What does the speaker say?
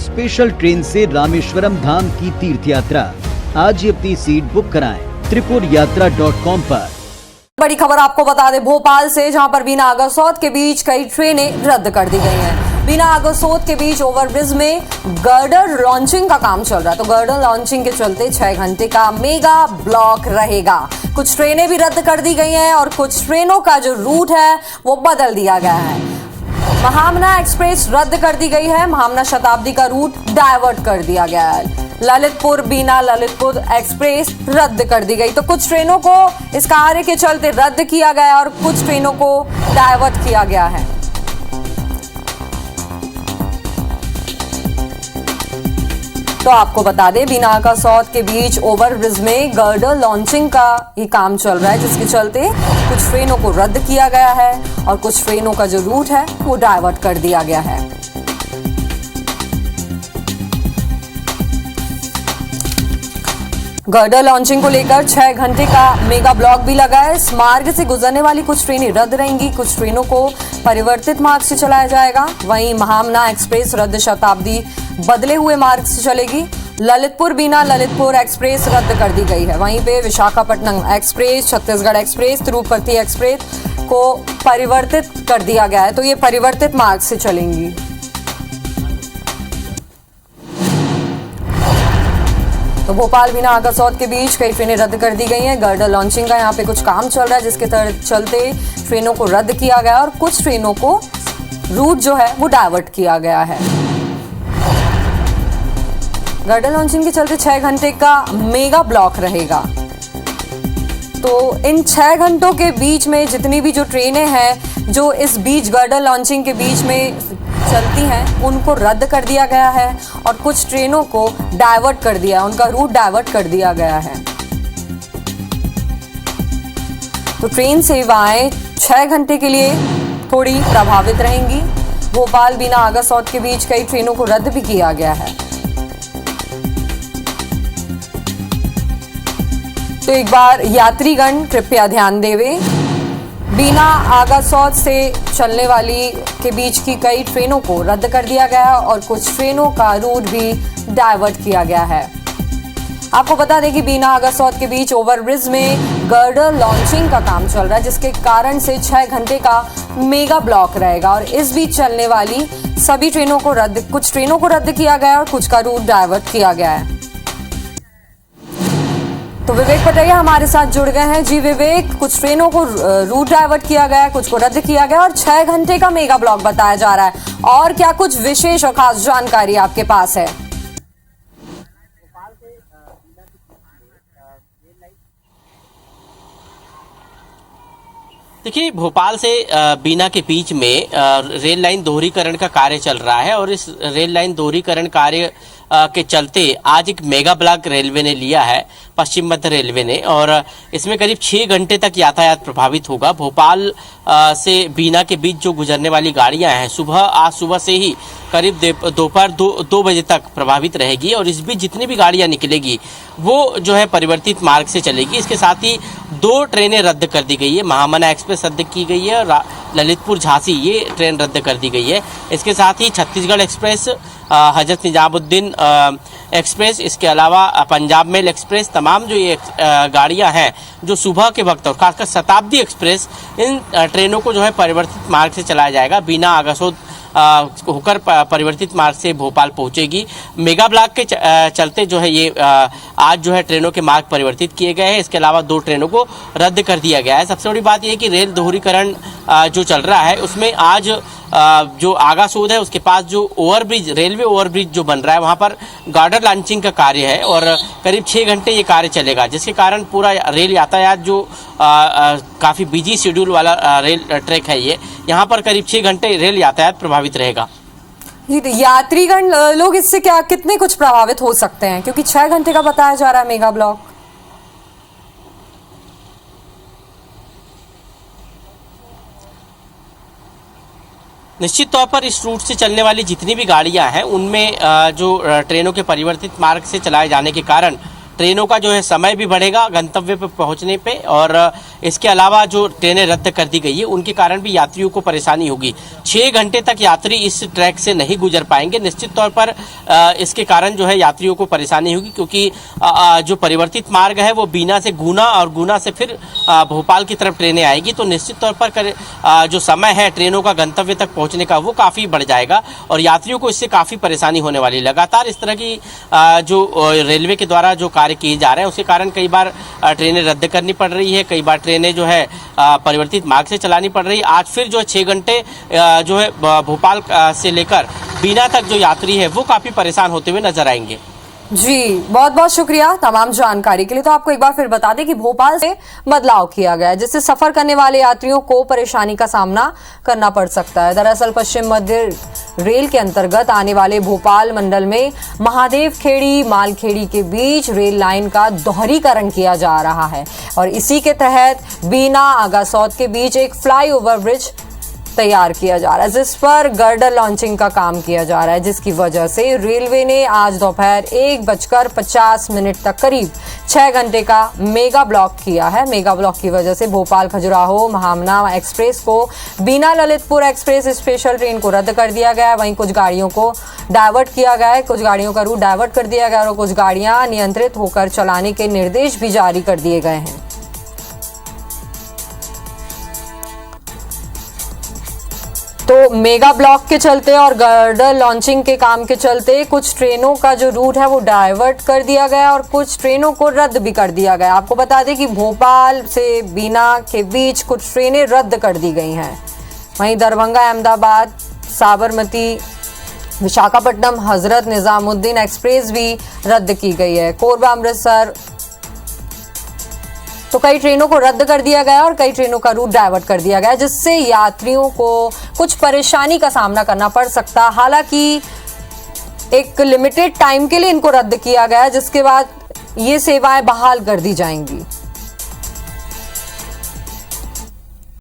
Special train से रामेश्वरम धाम की तीर्थ यात्रा। आज ही अपनी सीट बुक कराएं त्रिपुरयात्रा.com पर। बड़ी खबर आपको बता दें भोपाल से, जहां पर बीना आगरसौद के बीच कई ट्रेनें रद्द कर दी गई हैं। बीना आगरसौद के बीच ओवरब्रिज में गर्डर लॉन्चिंग का काम चल रहा है, तो गर्डर लॉन्चिंग के चलते 6 घंटे का मेगा ब्लॉक रहेगा। कुछ ट्रेनें भी रद्द कर दी गई हैं और कुछ ट्रेनों का जो रूट है वो बदल दिया गया है। महामना एक्सप्रेस रद्द कर दी गई है, महामना शताब्दी का रूट डायवर्ट कर दिया गया है। ललितपुर बीना ललितपुर एक्सप्रेस रद्द कर दी गई, तो कुछ ट्रेनों को इस कार्य के चलते रद्द किया गया और कुछ ट्रेनों को डायवर्ट किया गया है। तो आपको बता दें बीना आगरसौद के बीच ओवरब्रिज में गर्डर लॉन्चिंग का ये काम चल रहा है, जिसके चलते कुछ ट्रेनों को रद्द किया गया है और कुछ ट्रेनों का जो रूट है वो डायवर्ट कर दिया गया है। गर्डर लॉन्चिंग को लेकर 6 घंटे का मेगा ब्लॉक भी लगा है। इस मार्ग से गुजरने वाली कुछ ट्रेनें रद्द रहेंगी, कुछ ट्रेनों को परिवर्तित मार्ग से चलाया जाएगा। वहीं महामना एक्सप्रेस रद्द शताब्दी बदले हुए मार्ग से चलेगी। ललितपुर बीना ललितपुर एक्सप्रेस रद्द कर दी गई है। वहीं पे Visakhapatnam express, Chhattisgarh express, Tirupati express को परिवर्तित कर दिया गया है, तो ये परिवर्तित मार्ग से चलेंगी। तो भोपाल बीना आगरसौद के बीच कई ट्रेनें रद्द कर दी गई हैं। गर्डर लॉन्चिंग का यहाँ पे कुछ काम चल रहा है, जिसके चलते ट्रेनों को रद्द किया गया और कुछ ट्रेनों को रूट जो है वो डायवर्ट किया गया है। गर्डर लॉन्चिंग के चलते 6 घंटे का मेगा ब्लॉक रहेगा। तो इन 6 घंटों के बीच में जितनी भी जो ट्रेनें हैं जो इस बीच गर्डर लॉन्चिंग के बीच में चलती हैं उनको रद्द कर दिया गया है और कुछ ट्रेनों को डायवर्ट कर दिया, उनका रूट डायवर्ट कर दिया गया है। तो ट्रेन सेवाएं 6 घंटे के लिए थोड़ी प्रभावित रहेंगी। भोपाल बीना आगरसौद के बीच कई ट्रेनों को रद्द भी किया गया है। तो एक बार यात्रीगण कृपया ध्यान देवें, बीना आगरसौद से चलने वाली के बीच की कई ट्रेनों को रद्द कर दिया गया है और कुछ ट्रेनों का रूट भी डायवर्ट किया गया है। आपको बता दें कि बीना आगरसौद के बीच ओवरब्रिज में गर्डर लॉन्चिंग का काम चल रहा है, जिसके कारण से 6 घंटे का मेगा ब्लॉक रहेगा और इस बीच चलने वाली सभी ट्रेनों को कुछ ट्रेनों को रद्द किया गया है और कुछ का रूट डायवर्ट किया गया है। तो विवेक पटैया हमारे साथ जुड़ गए हैं। जी विवेक, कुछ ट्रेनों को रूट डाइवर्ट किया गया है, कुछ को रद्द किया गया और 6 घंटे का मेगा ब्लॉक बताया जा रहा है, और क्या कुछ विशेष और खास जानकारी आपके पास है? देखिए, भोपाल से बीना के बीच में रेल लाइन दोहरीकरण का कार्य चल रहा है और इस रेल लाइन दोहरीकरण कार्य के चलते आज एक मेगा ब्लॉक रेलवे ने लिया है, पश्चिम मध्य रेलवे ने, और इसमें करीब 6 घंटे तक यातायात प्रभावित होगा। भोपाल से बीना के बीच जो गुजरने वाली गाड़ियां हैं आज सुबह से ही करीब दोपहर 2 बजे तक प्रभावित रहेगी और इस बीच जितनी भी गाड़ियां निकलेगी वो जो है परिवर्तित मार्ग से चलेगी। इसके साथ ही 2 ट्रेनें रद्द कर दी गई है, महामना एक्सप्रेस रद्द की गई है और ललितपुर झांसी ये ट्रेन रद्द कर दी गई है। इसके साथ ही छत्तीसगढ़ एक्सप्रेस, हजरत निजामुद्दीन एक्सप्रेस, इसके अलावा पंजाब मेल एक्सप्रेस, तमाम जो ये गाड़ियां हैं जो सुबह के वक्त और खासकर शताब्दी एक्सप्रेस, इन ट्रेनों को जो है परिवर्तित मार्ग से चलाया जाएगा। बीना आगरसौद होकर परिवर्तित मार्ग से भोपाल पहुंचेगी। मेगा ब्लॉक के चलते जो है ये आज जो है ट्रेनों के मार्ग परिवर्तित किए गए हैं। इसके अलावा 2 ट्रेनों को रद्द कर दिया गया है। सबसे बड़ी बात यह है कि रेल दोहरीकरण जो चल रहा है उसमें आज जो आगरसौद है उसके पास जो ओवरब्रिज, रेलवे ओवरब्रिज जो बन रहा है वहाँ पर गार्डर लॉन्चिंग का कार्य है और करीब 6 घंटे ये कार्य चलेगा, जिसके कारण पूरा रेल यातायात जो काफ़ी बिजी शेड्यूल वाला रेल ट्रैक है, ये यहाँ पर करीब 6 घंटे रेल यातायात प्रभावित रहेगा। यात्रीगण लोग इससे कितने कुछ प्रभावित हो सकते हैं, क्योंकि 6 घंटे का बताया जा रहा है मेगा ब्लॉक? निश्चित तौर पर इस रूट से चलने वाली जितनी भी गाड़ियां हैं उनमें जो ट्रेनों के परिवर्तित मार्ग से चलाए जाने के कारण ट्रेनों का जो है समय भी बढ़ेगा गंतव्य पे पहुंचने पे, और इसके अलावा जो ट्रेनें रद्द कर दी गई है उनके कारण भी यात्रियों को परेशानी होगी। 6 घंटे तक यात्री इस ट्रैक से नहीं गुजर पाएंगे। निश्चित तौर पर इसके कारण जो है यात्रियों को परेशानी होगी, क्योंकि जो परिवर्तित मार्ग है वो बीना से गुना और गुना से फिर भोपाल की तरफ ट्रेनें आएगी, तो निश्चित तौर पर जो समय है ट्रेनों का गंतव्य तक पहुंचने का वो काफ़ी बढ़ जाएगा और यात्रियों को इससे काफ़ी परेशानी होने वाली है। लगातार इस तरह की जो रेलवे के द्वारा जो कार्य किए जा रहे हैं उसके कारण कई बार ट्रेनें रद्द करनी पड़ रही है, कई बार ट्रेनें जो है परिवर्तित मार्ग से चलानी पड़ रही है। आज फिर जो है 6 घंटे जो है भोपाल से लेकर बीना तक जो यात्री है वो काफ़ी परेशान होते हुए नजर आएंगे। जी, बहुत बहुत शुक्रिया तमाम जानकारी के लिए। तो आपको एक बार फिर बता दें कि भोपाल से बदलाव किया गया है, जिससे सफर करने वाले यात्रियों को परेशानी का सामना करना पड़ सकता है। दरअसल पश्चिम मध्य रेल के अंतर्गत आने वाले भोपाल मंडल में महादेव खेड़ी मालखेड़ी के बीच रेल लाइन का दोहरीकरण किया जा रहा है और इसी के तहत बीना आगासौद के बीच एक फ्लाईओवर ब्रिज तैयार किया जा रहा है, जिस पर गर्डर लॉन्चिंग का काम किया जा रहा है, जिसकी वजह से रेलवे ने आज दोपहर 1:50 तक करीब 6 घंटे का मेगा ब्लॉक किया है। मेगा ब्लॉक की वजह से भोपाल खजुराहो महामना एक्सप्रेस को बीना ललितपुर एक्सप्रेस स्पेशल ट्रेन को रद्द कर दिया गया है। वहीं कुछ गाड़ियों को डाइवर्ट किया गया है, कुछ गाड़ियों का रूट डाइवर्ट कर दिया गया है और कुछ गाड़ियां नियंत्रित होकर चलाने के निर्देश भी जारी कर दिए गए हैं। तो मेगा ब्लॉक के चलते और गर्डर लॉन्चिंग के काम के चलते कुछ ट्रेनों का जो रूट है वो डाइवर्ट कर दिया गया और कुछ ट्रेनों को रद्द भी कर दिया गया। आपको बता दें कि भोपाल से बीना के बीच कुछ ट्रेनें रद्द कर दी गई हैं। वहीं दरभंगा अहमदाबाद साबरमती विशाखापट्टनम हजरत निजामुद्दीन एक्सप्रेस भी रद्द की गई है। कोरबा अमृतसर तो कई ट्रेनों को रद्द कर दिया गया और कई ट्रेनों का रूट डाइवर्ट कर दिया गया, जिससे यात्रियों को कुछ परेशानी का सामना करना पड़ सकता। हालांकि एक लिमिटेड टाइम के लिए इनको रद्द किया गया, जिसके बाद ये सेवाएं बहाल कर दी जाएंगी।